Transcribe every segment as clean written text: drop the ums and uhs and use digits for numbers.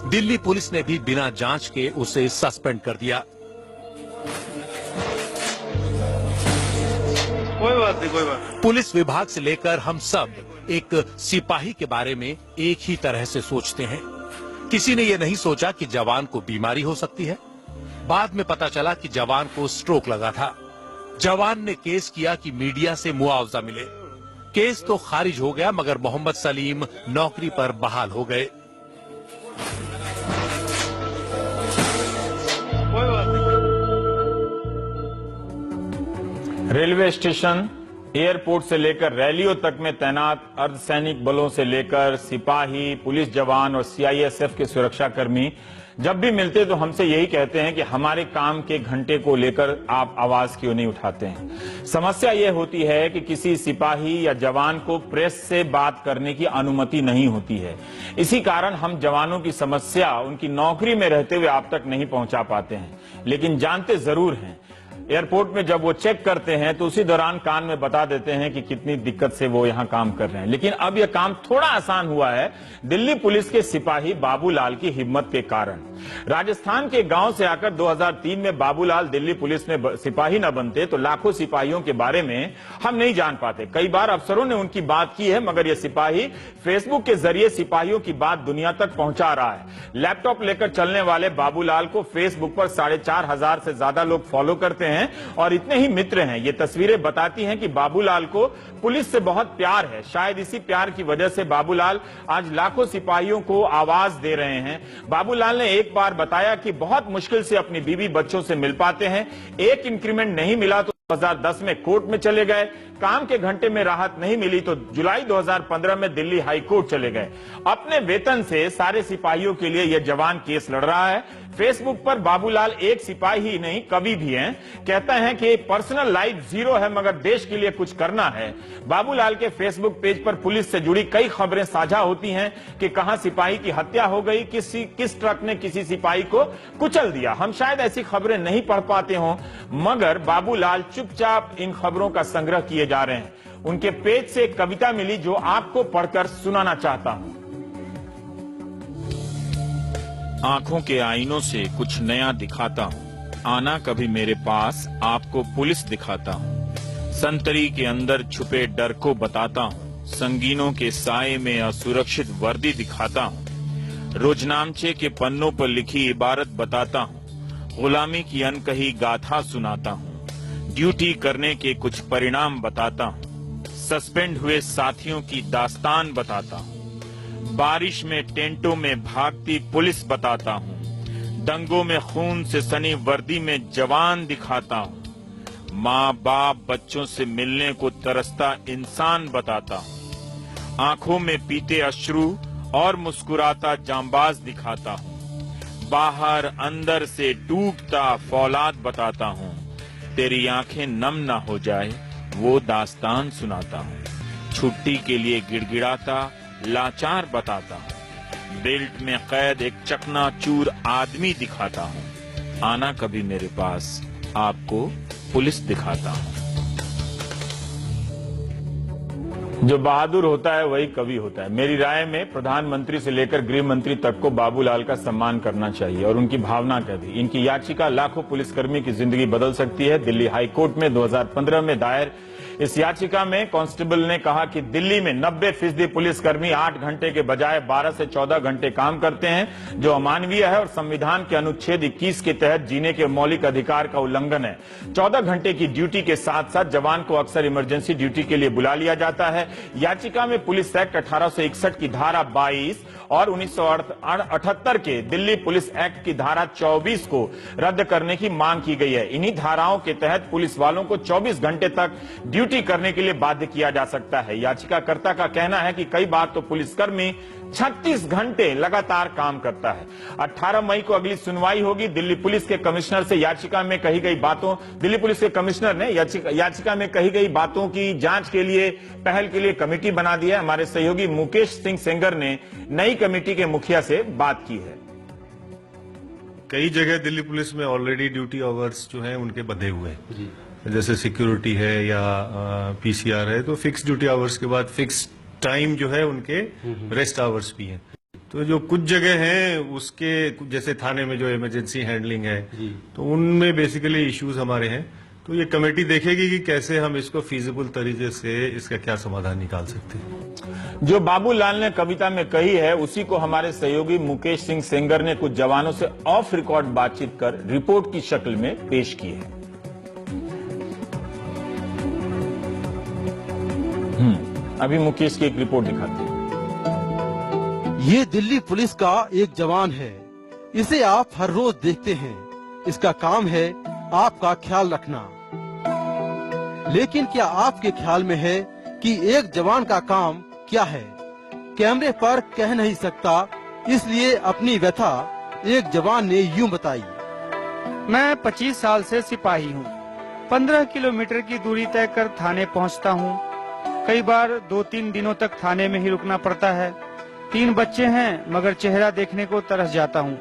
Delhi police ने भी बिना जांच के उसे सस्पेंड कर दिया। कोई बात नहीं, कोई बात नहीं। पुलिस विभाग से लेकर हम सब एक सिपाही के बारे में एक ही तरह से सोचते हैं। किसी ने यह नहीं सोचा कि जवान को बीमारी हो सकती है। बाद में पता चला कि जवान को स्ट्रोक लगा था। जवान ने केस किया कि मीडिया से मुआवजा मिले। केस तो खारिज हो गया, मगर मोहम्मद सलीम नौकरी पर बहाल हो गए। कोई बात नहीं। रेलवे स्टेशन, एयरपोर्ट से लेकर रैलियों तक में तैनात अर्धसैनिक बलों से लेकर सिपाही, पुलिस जवान और सीआईएसएफ के सुरक्षाकर्मी जब भी मिलते तो हमसे यही कहते हैं कि हमारे काम के घंटे को लेकर आप आवाज क्यों नहीं उठाते हैं। समस्या यह होती है कि किसी सिपाही या जवान को प्रेस से बात करने की अनुमति नहीं होती है। इसी कारण हम जवानों की समस्या उनकी नौकरी में रहते हुए आप तक नहीं पहुंचा पाते हैं, लेकिन जानते जरूर हैं। एयरपोर्ट में जब वो चेक करते हैं तो उसी दौरान कान में बता देते हैं कि कितनी दिक्कत से वो यहां काम कर रहे हैं। लेकिन अब यह काम थोड़ा आसान हुआ है दिल्ली पुलिस के सिपाही बाबूलाल की हिम्मत के कारण। राजस्थान के गांव से आकर 2003 में बाबूलाल दिल्ली पुलिस में सिपाही न बनते तो लाखों सिपाहियों के बारे में हम नहीं जान पाते। कई बार अफसरों ने उनकी बात की है, मगर यह सिपाही फेसबुक के जरिए सिपाहियों की बात दुनिया तक पहुंचा रहा है। लैपटॉप लेकर चलने वाले बाबूलाल को फेसबुक पर 4,500 से ज्यादा लोग फॉलो करते हैं और इतने ही मित्र हैं। ये तस्वीरें बताती हैं कि बाबूलाल को पुलिस से बहुत प्यार है। शायद इसी प्यार की वजह से बाबूलाल आज लाखों सिपाहियों को आवाज दे रहे हैं। बाबूलाल ने एक बार बताया कि बहुत मुश्किल से अपनी बीवी बच्चों से मिल पाते हैं। एक इंक्रीमेंट नहीं मिला तो 2010 में कोर्ट में चले गए। काम के घंटे में राहत नहीं मिली तो जुलाई 2015 में दिल्ली हाई कोर्ट चले गए। अपने वेतन से सारे सिपाहियों के लिए यह जवान केस लड़ रहा है। फेसबुक पर बाबूलाल एक सिपाही ही नहीं, कवि भी हैं। कहता है कि पर्सनल लाइफ जीरो है, मगर देश के लिए कुछ करना है। बाबूलाल के फेसबुक पेज पर पुलिस से जुड़ी कई खबरें साझा होती हैं कि कहां सिपाही की हत्या हो गई, किस ट्रक ने किसी सिपाही को कुचल दिया। हम शायद ऐसी खबरें नहीं पढ़ पाते हों, मगर बाबूलाल चुपचाप इन खबरों का संग्रह किए जा रहे हैं। उनके पेज से एक कविता मिली जो आपको पढ़कर सुनाना चाहता हूं। आंखों के आईनों से कुछ नया दिखाता हूं, आना कभी मेरे पास, आपको पुलिस दिखाता हूं। संतरी के अंदर छुपे डर को बताता हूं, संगीनों के साए में असुरक्षित वर्दी दिखाता हूं। रोजनामचे के पन्नों पर लिखी इबारत बताता हूं, गुलामी की अनकही गाथा सुनाता हूं। ड्यूटी करने के कुछ परिणाम बताता हूं, सस्पेंड हुए साथियों की दास्तान बताता हूं। बारिश में टेंटों में भागती पुलिस बताता हूं, दंगों में खून से सनी वर्दी में जवान दिखाता हूं। माँ बाप बच्चों से मिलने को तरसता इंसान बताता हूं। आंखों में पीते अश्रु और मुस्कुराता जांबाज दिखाता हूं। बाहर अंदर से डूबता फौलाद बताता हूं। तेरी आंखें नम ना हो जाए वो दास्तान सुनाता हूं। छुट्टी के लिए गिड़गिड़ाता लाचार बताता हूं। बेल्ट में कैद एक चकनाचूर आदमी दिखाता हूं। आना कभी मेरे पास, आपको पुलिस दिखाता हूं। जो बहादुर होता है वही कवि होता है। मेरी राय में प्रधानमंत्री से लेकर गृह मंत्री तक को बाबूलाल का सम्मान करना चाहिए और उनकी भावना का भी। इनकी याचिका लाखों पुलिसकर्मी की जिंदगी बदल सकती है। दिल्ली हाई कोर्ट में 2015 में दायर इस याचिका में कांस्टेबल ने कहा कि दिल्ली में 90% पुलिसकर्मी 8 घंटे के बजाय 12 से 14 घंटे काम करते हैं, जो अमानवीय है और संविधान के अनुच्छेद 21 के तहत जीने के मौलिक अधिकार का उल्लंघन है। 14 घंटे की ड्यूटी के साथ साथ जवान को अक्सर इमरजेंसी ड्यूटी के लिए बुला लिया जाता है। याचिका में पुलिस एक्ट 1861 की धारा 22 और 1978 के दिल्ली पुलिस एक्ट की धारा 24 को रद्द करने की मांग की गई है। इन्हीं धाराओं के तहत पुलिस वालों को 24 घंटे तक ड्यूटी करने के लिए बाध्य किया जा सकता है। याचिकाकर्ता का कहना है कि कई बार तो पुलिसकर्मी 36 घंटे लगातार काम करता है। 18 मई को अगली सुनवाई होगी। दिल्ली पुलिस के कमिश्नर से याचिका में कही गई बातों दिल्ली पुलिस के कमिश्नर ने याचिका में कही गई बातों की जांच के लिए पहल के लिए कमेटी बना दी है। हमारे सहयोगी मुकेश सिंह सेंगर ने नई कमेटी के मुखिया से बात की है। कई जगह दिल्ली पुलिस में ऑलरेडी ड्यूटी आवर्स जो हैं उनके बंधे हुए हैं, जैसे सिक्योरिटी है या पीसीआर है, तो फिक्स ड्यूटी आवर्स के बाद फिक्स टाइम जो है उनके रेस्ट आवर्स भी हैं। तो जो कुछ जगह हैं उसके जैसे थाने में जो इमरजेंसी हैंडलिंग है तो उनमें बेसिकली इश्यूज हमारे हैं। तो ये कमेटी देखेगी कि कैसे हम इसको फीजिबल तरीके से इसका क्या समाधान निकाल सकते हैं। जो बाबूलाल ने कविता में कही है उसी को हमारे सहयोगी मुकेश सिंह सेंगर ने कुछ जवानों से ऑफ रिकॉर्ड बातचीत कर रिपोर्ट की शक्ल में पेश की है। अभी मुकेश की एक रिपोर्ट दिखाते हैं। ये दिल्ली पुलिस का एक जवान है। इसे आप हर रोज देखते हैं। इसका काम है आपका ख्याल रखना। लेकिन क्या आपके ख्याल में है कि एक जवान का काम क्या है? कैमरे पर कह नहीं सकता, इसलिए अपनी व्यथा एक जवान ने यूं बताई। मैं 25 साल से सिपाही हूँ। 15 किलोमीटर की दूरी तय कर थाने पहुँचता हूँ। कई बार 2-3 दिनों तक थाने में ही रुकना पड़ता है। 3 बच्चे हैं मगर चेहरा देखने को तरस जाता हूँ।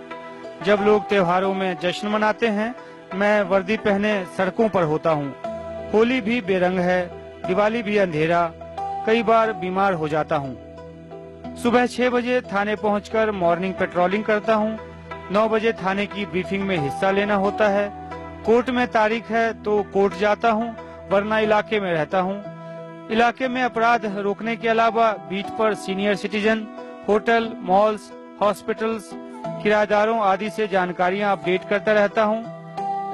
जब लोग त्योहारों में जश्न मनाते हैं मैं वर्दी पहने सड़कों पर होता हूँ। होली भी बेरंग है, दिवाली भी अंधेरा। कई बार बीमार हो जाता हूँ। सुबह 6 बजे थाने पहुंचकर मॉर्निंग पेट्रोलिंग करता हूँ। 9 बजे थाने की ब्रीफिंग में हिस्सा लेना होता है। कोर्ट में तारीख है तो कोर्ट जाता हूँ, वरना इलाके में रहता हूँ। इलाके में अपराध रोकने के अलावा बीट पर senior citizen, hotel, malls, hospitals, किराएदारों आदि से जानकारियां अपडेट करता रहता हूं।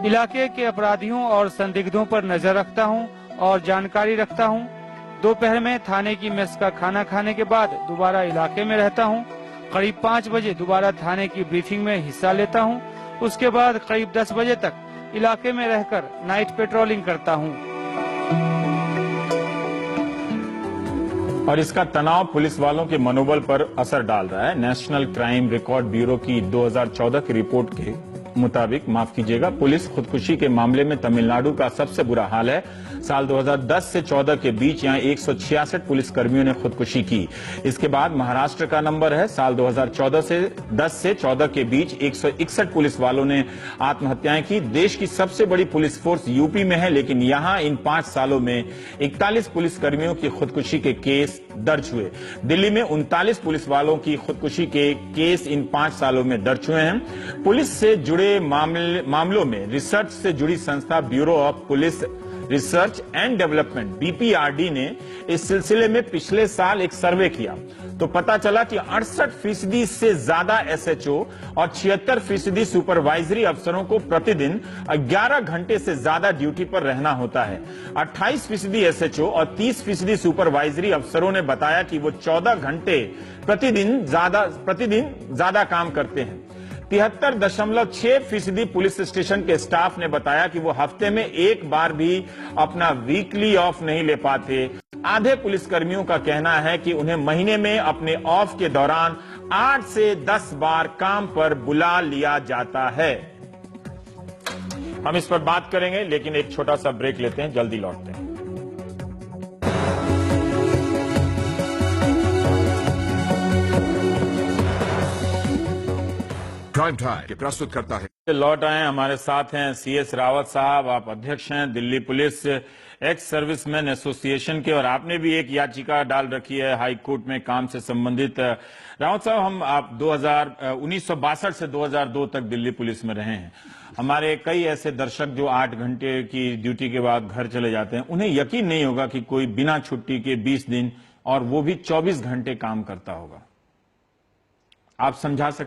इलाके के अपराधियों और संदिग्धों पर नजर रखता हूं और जानकारी रखता हूं। दोपहर में थाने की मेस का खाना खाने के बाद दोबारा इलाके में रहता हूं। करीब 5 बजे दोबारा थाने की ब्रीफिंग में हिस्सा लेता हूं। उसके बाद करीब 10 बजे तक इलाके में रहकर नाइट पेट्रोलिंग करता हूं। और इसका तनाव पुलिस वालों के मनोबल पर असर डाल रहा है। नेशनल क्राइम रिकॉर्ड ब्यूरो की 2014 की रिपोर्ट के मुताबिक, माफ कीजिएगा, पुलिस खुदकुशी के मामले में तमिलनाडु का सबसे बुरा हाल है। साल 2010 से 14 के बीच यहां 166 पुलिस कर्मियों ने खुदकुशी की। इसके बाद महाराष्ट्र का नंबर है। साल 2014 से 10 से 14 के बीच 161 पुलिस वालों ने आत्महत्याएं की। देश की सबसे बड़ी पुलिस फोर्स यूपी में है, लेकिन यहां इन 5 सालों में 41 पुलिस कर्मियों की खुदकुशी के केस दर्ज हुए। दिल्ली में 39 पुलिस वालों की खुदकुशी के केस इन 5 सालों में दर्ज हुए हैं। पुलिस से जुड़े मामलों में रिसर्च से जुड़ी संस्था bureau of police research and development BPRD ने इस सिलसिले में पिछले साल एक सर्वे किया तो पता चला कि 68% से ज्यादा एसएचओ और 76% सुपरवाइजरी अफसरों को प्रतिदिन 11 घंटे से ज्यादा ड्यूटी पर रहना होता है। 28% एसएचओ और 30% सुपरवाइजरी अफसरों ने बताया कि वो 14 घंटे प्रतिदिन ज्यादा काम करते हैं। 73.6% पुलिस स्टेशन के स्टाफ ने बताया कि वो हफ्ते में एक बार भी अपना वीकली ऑफ नहीं ले पाते। आधे पुलिस कर्मियों का कहना है कि उन्हें महीने में अपने ऑफ के दौरान 8 से 10 बार काम पर बुला लिया जाता है। हम इस पर बात करेंगे, लेकिन एक छोटा सा ब्रेक लेते हैं, जल्दी लौटते हैं। प्राइम टाइम के प्रस्तुत करता है। लौट आए, हमारे साथ हैं सीएस रावत साहब। आप अध्यक्ष हैं Delhi police ex serviceman association के, और आपने भी एक याचिका डाल रखी है हाई कोर्ट में काम से संबंधित। रावत साहब, आप 1962 से 2002 तक दिल्ली पुलिस में रहे हैं। हमारे कई ऐसे दर्शक जो 8 घंटे की ड्यूटी के बाद घर चले जाते हैं, उन्हें यकीन नहीं होगा कि कोई बिना छुट्टी के 20 दिन और वो भी 24 घंटे काम करता होगा। आप समझा सकते